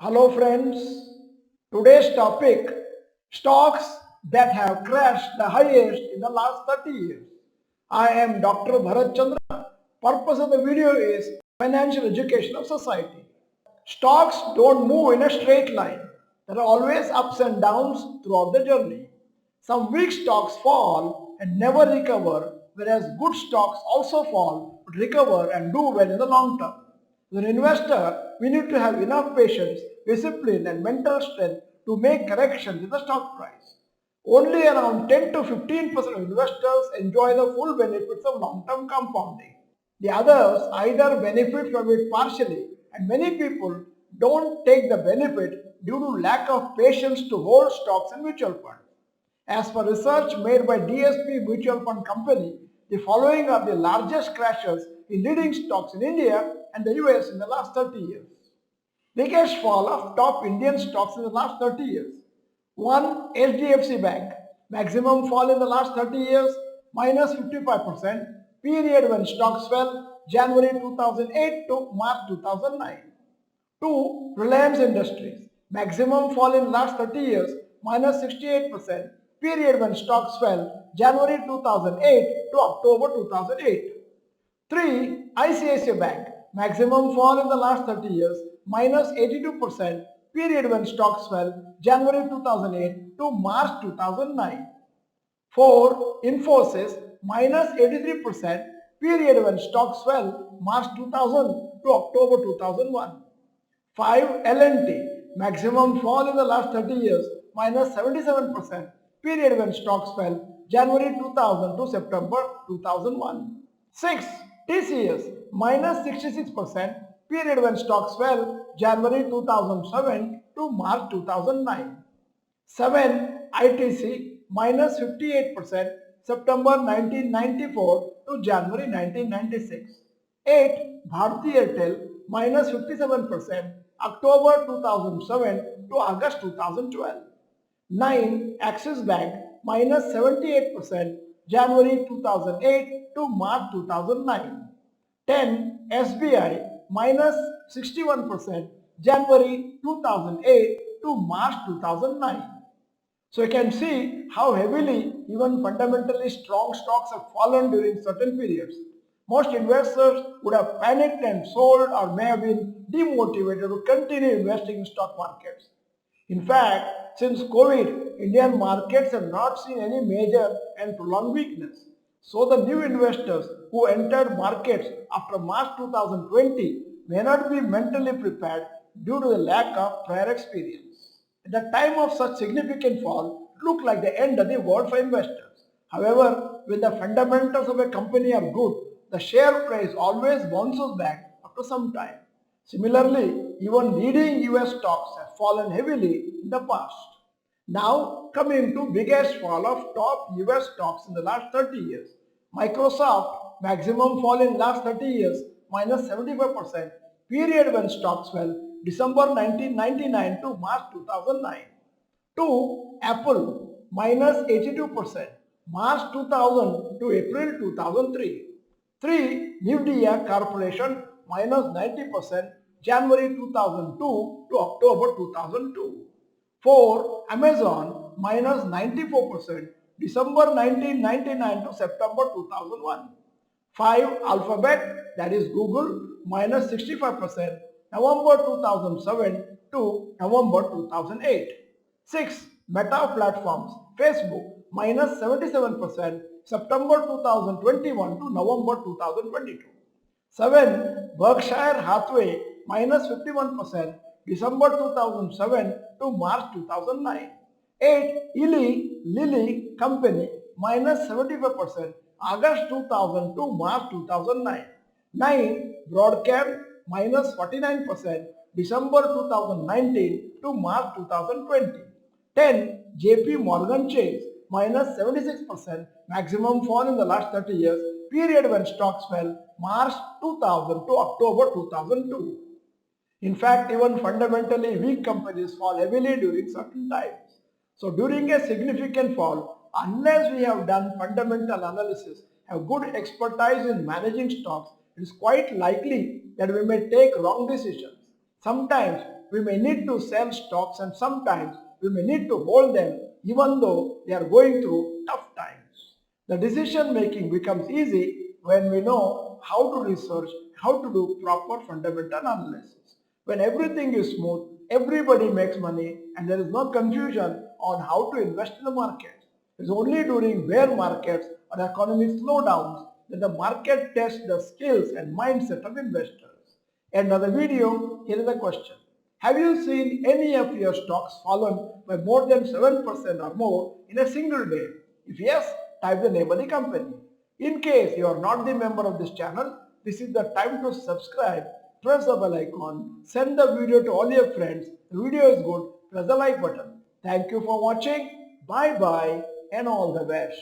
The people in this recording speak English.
Hello friends, today's topic stocks that have crashed the highest in the last 30 years. I am Dr. Bharath Chandra. Purpose of the video is financial education of society. Stocks don't move in a straight line. There are always ups and downs throughout the journey. Some weak stocks fall and never recover, whereas good stocks also fall but recover and do well in the long term. As an investor, we need to have enough patience, discipline, and mental strength to make corrections in the stock price. Only around 10 to 15% of investors enjoy the full benefits of long-term compounding. The others either benefit from it partially, and many people don't take the benefit due to lack of patience to hold stocks in mutual funds. As per research made by DSP Mutual Fund Company, the following are the largest crashes in leading stocks in India and the US in the last 30 years. Biggest fall of top Indian stocks in the last 30 years. 1. HDFC Bank. Maximum fall in the last 30 years, minus 55%. Period when stocks fell, January 2008 to March 2009. 2. Reliance Industries. Maximum fall in last 30 years, minus 68%. Period when stocks fell, January 2008 to October 2008. 3. ICICI Bank. Maximum fall in the last 30 years, minus 82%. Period when stocks fell, January 2008 to March 2009. 4. Infosys, minus 83%. Period when stocks fell, March 2000 to October 2001. 5. L&T, maximum fall in the last 30 years, minus 77%. Period when stocks fell, January 2000 to September 2001. 6. TCS, minus 66%. Period when stocks fell, January 2007 to March 2009. 7. ITC, minus 58%. September 1994 to January 1996. 8. Bharti Airtel, minus 57%. October 2007 to August 2012. 9. Axis Bank, minus 78%. January 2008 to March 2009. 10. SBI, minus 61%. January 2008 to March 2009. So you can see how heavily even fundamentally strong stocks have fallen during certain periods. Most investors would have panicked and sold or may have been demotivated to continue investing in stock markets. In fact, since COVID, Indian markets have not seen any major and prolonged weakness. So the new investors who entered markets after March 2020 may not be mentally prepared due to the lack of prior experience. At the time of such significant fall, it looked like the end of the world for investors. However, when the fundamentals of a company are good, the share price always bounces back after some time. Similarly, even leading US stocks have fallen heavily in the past. Now, coming to biggest fall of top US stocks in the last 30 years. Microsoft, maximum fall in last 30 years, minus 75%. Period when stocks fell, December 1999 to March 2009. 2. Apple, minus 82%. March 2000 to April 2003. 3. Nvidia Corporation, minus 90%. January 2002 to October 2002. 4. Amazon, minus 94%. December 1999 to September 2001. 5. Alphabet, that is Google, minus 65%. November 2007 to November 2008. 6. Meta Platforms, Facebook, minus 77%. September 2021 to November 2022. 7. Berkshire Hathaway, minus 51%. December 2007 to March 2009. 8. Lilly Company, minus 75%. August 2000 to March 2009. 9. Broadcom, minus 49%. December 2019 to March 2020. 10. JP Morgan Chase, minus 76%. Maximum fall in the last 30 years. Period when stocks fell, March 2000 to October 2002. In fact, even fundamentally weak companies fall heavily during certain times. So during a significant fall, unless we have done fundamental analysis, have good expertise in managing stocks, it is quite likely that we may take wrong decisions. Sometimes we may need to sell stocks and sometimes we may need to hold them even though they are going through tough times. The decision making becomes easy when we know how to research, how to do proper fundamental analysis. When everything is smooth, everybody makes money and there is no confusion on how to invest in the market. It's only during bear markets or economic slowdowns that the market tests the skills and mindset of investors. End of the video, here is the question. Have you seen any of your stocks fallen by more than 7% or more in a single day? If yes, type the name of the company. In case you are not the member of this channel, this is the time to subscribe, press the bell icon, send the video to all your friends. The video is good, press the like button. Thank you for watching. Bye bye and all the best.